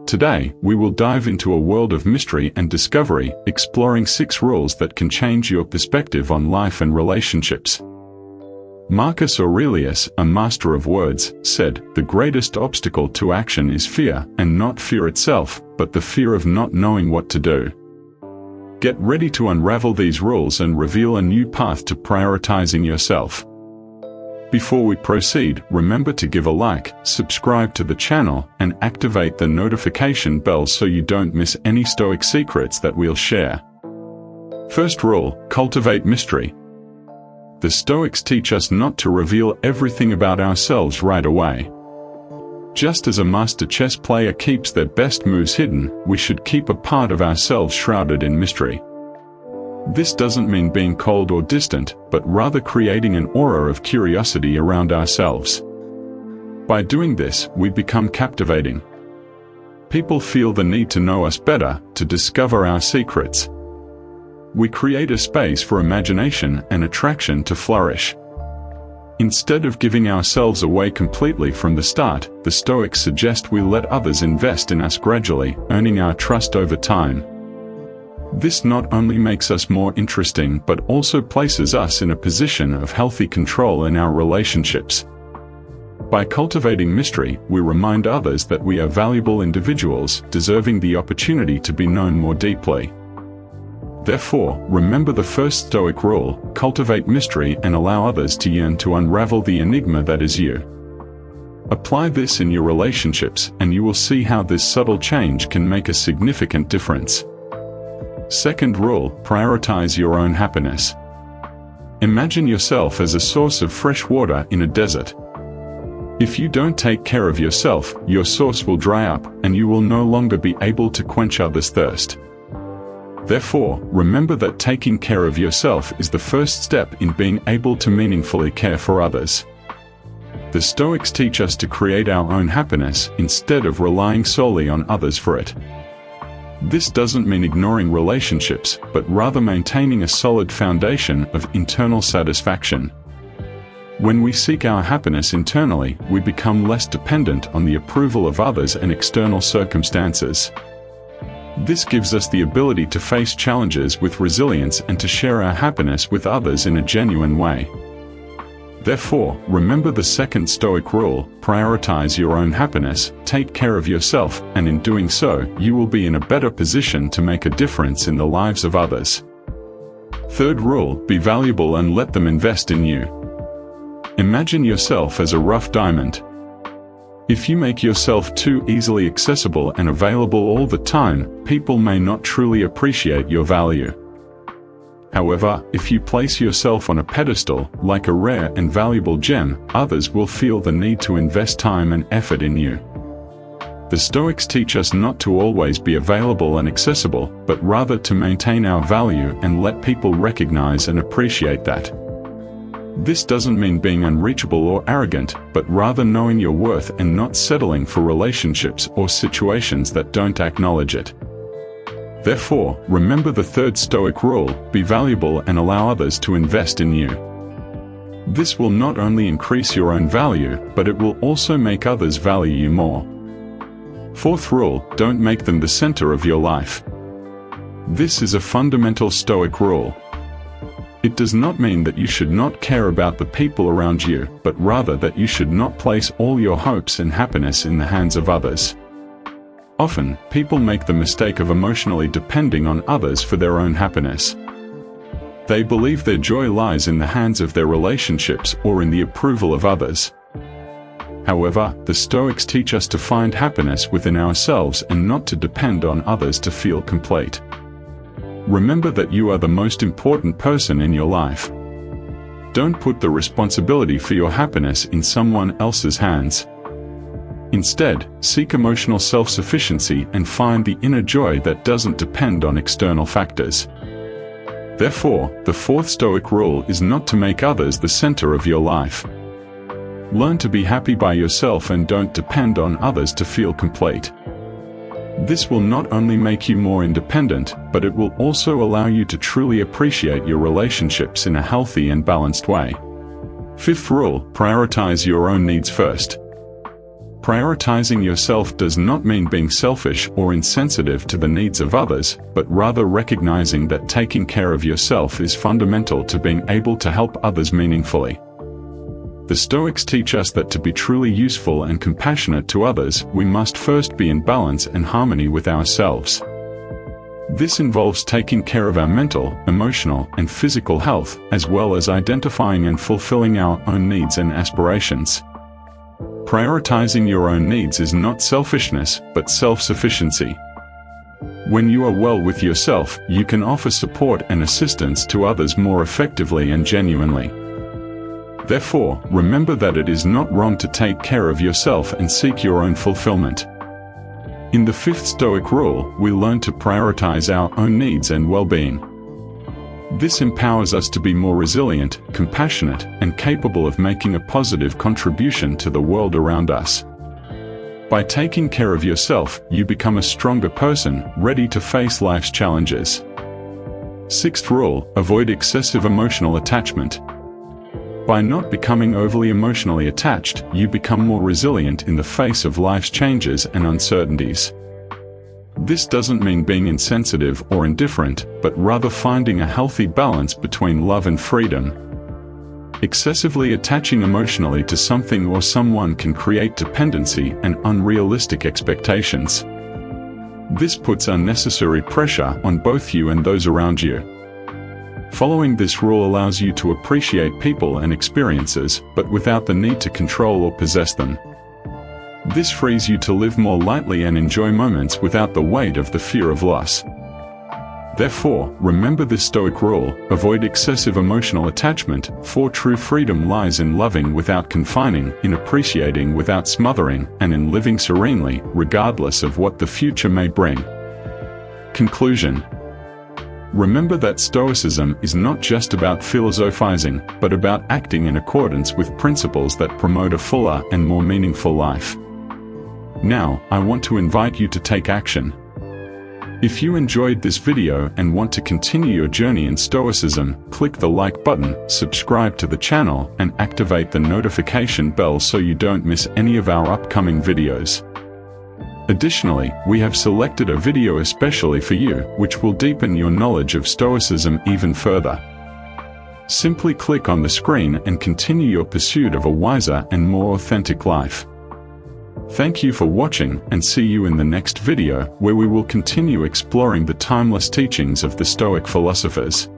Today, we will dive into a world of mystery and discovery, exploring 6 rules that can change your perspective on life and relationships. Marcus Aurelius, a master of words, said, "The greatest obstacle to action is fear, and not fear itself, but the fear of not knowing what to do." Get ready to unravel these rules and reveal a new path to prioritizing yourself. Before we proceed, remember to give a like, subscribe to the channel, and activate the notification bell so you don't miss any Stoic secrets that we'll share. First rule, cultivate mystery. The Stoics teach us not to reveal everything about ourselves right away. Just as a master chess player keeps their best moves hidden, we should keep a part of ourselves shrouded in mystery. This doesn't mean being cold or distant, but rather creating an aura of curiosity around ourselves. By doing this, we become captivating. People feel the need to know us better, to discover our secrets. We create a space for imagination and attraction to flourish. Instead of giving ourselves away completely from the start, the Stoics suggest we let others invest in us gradually, earning our trust over time. This not only makes us more interesting but also places us in a position of healthy control in our relationships. By cultivating mystery, we remind others that we are valuable individuals, deserving the opportunity to be known more deeply. Therefore, remember the first Stoic rule: cultivate mystery and allow others to yearn to unravel the enigma that is you. Apply this in your relationships, and you will see how this subtle change can make a significant difference. Second rule, prioritize your own happiness. Imagine yourself as a source of fresh water in a desert. If you don't take care of yourself, your source will dry up, and you will no longer be able to quench others' thirst. Therefore, remember that taking care of yourself is the first step in being able to meaningfully care for others. The Stoics teach us to create our own happiness instead of relying solely on others for it. This doesn't mean ignoring relationships, but rather maintaining a solid foundation of internal satisfaction. When we seek our happiness internally, we become less dependent on the approval of others and external circumstances. This gives us the ability to face challenges with resilience and to share our happiness with others in a genuine way. Therefore, remember the second Stoic rule: prioritize your own happiness, take care of yourself, and in doing so, you will be in a better position to make a difference in the lives of others. Third rule, be valuable and let them invest in you. Imagine yourself as a rough diamond. If you make yourself too easily accessible and available all the time, people may not truly appreciate your value. However, if you place yourself on a pedestal, like a rare and valuable gem, others will feel the need to invest time and effort in you. The Stoics teach us not to always be available and accessible, but rather to maintain our value and let people recognize and appreciate that. This doesn't mean being unreachable or arrogant, but rather knowing your worth and not settling for relationships or situations that don't acknowledge it. Therefore, remember the third Stoic rule: be valuable and allow others to invest in you. This will not only increase your own value, but it will also make others value you more. Fourth rule, don't make them the center of your life. This is a fundamental Stoic rule. It does not mean that you should not care about the people around you, but rather that you should not place all your hopes and happiness in the hands of others. Often, people make the mistake of emotionally depending on others for their own happiness. They believe their joy lies in the hands of their relationships or in the approval of others. However, the Stoics teach us to find happiness within ourselves and not to depend on others to feel complete. Remember that you are the most important person in your life. Don't put the responsibility for your happiness in someone else's hands. Instead, seek emotional self-sufficiency and find the inner joy that doesn't depend on external factors. Therefore, the fourth Stoic rule is not to make others the center of your life. Learn to be happy by yourself and don't depend on others to feel complete. This will not only make you more independent, but it will also allow you to truly appreciate your relationships in a healthy and balanced way. Fifth rule, prioritize your own needs first. Prioritizing yourself does not mean being selfish or insensitive to the needs of others, but rather recognizing that taking care of yourself is fundamental to being able to help others meaningfully. The Stoics teach us that to be truly useful and compassionate to others, we must first be in balance and harmony with ourselves. This involves taking care of our mental, emotional, and physical health, as well as identifying and fulfilling our own needs and aspirations. Prioritizing your own needs is not selfishness, but self-sufficiency. When you are well with yourself, you can offer support and assistance to others more effectively and genuinely. Therefore, remember that it is not wrong to take care of yourself and seek your own fulfillment. In the fifth Stoic rule, we learn to prioritize our own needs and well-being. This empowers us to be more resilient, compassionate, and capable of making a positive contribution to the world around us. By taking care of yourself, you become a stronger person, ready to face life's challenges. Sixth rule, avoid excessive emotional attachment. By not becoming overly emotionally attached, you become more resilient in the face of life's changes and uncertainties. This doesn't mean being insensitive or indifferent, but rather finding a healthy balance between love and freedom. Excessively attaching emotionally to something or someone can create dependency and unrealistic expectations. This puts unnecessary pressure on both you and those around you. Following this rule allows you to appreciate people and experiences, but without the need to control or possess them. This frees you to live more lightly and enjoy moments without the weight of the fear of loss. Therefore, remember this Stoic rule: avoid excessive emotional attachment, for true freedom lies in loving without confining, in appreciating without smothering, and in living serenely, regardless of what the future may bring. Conclusion. Remember that Stoicism is not just about philosophizing, but about acting in accordance with principles that promote a fuller and more meaningful life. Now, I want to invite you to take action. If you enjoyed this video and want to continue your journey in Stoicism, click the like button, subscribe to the channel, and activate the notification bell so you don't miss any of our upcoming videos. Additionally, we have selected a video especially for you, which will deepen your knowledge of Stoicism even further. Simply click on the screen and continue your pursuit of a wiser and more authentic life. Thank you for watching, and see you in the next video, where we will continue exploring the timeless teachings of the Stoic philosophers.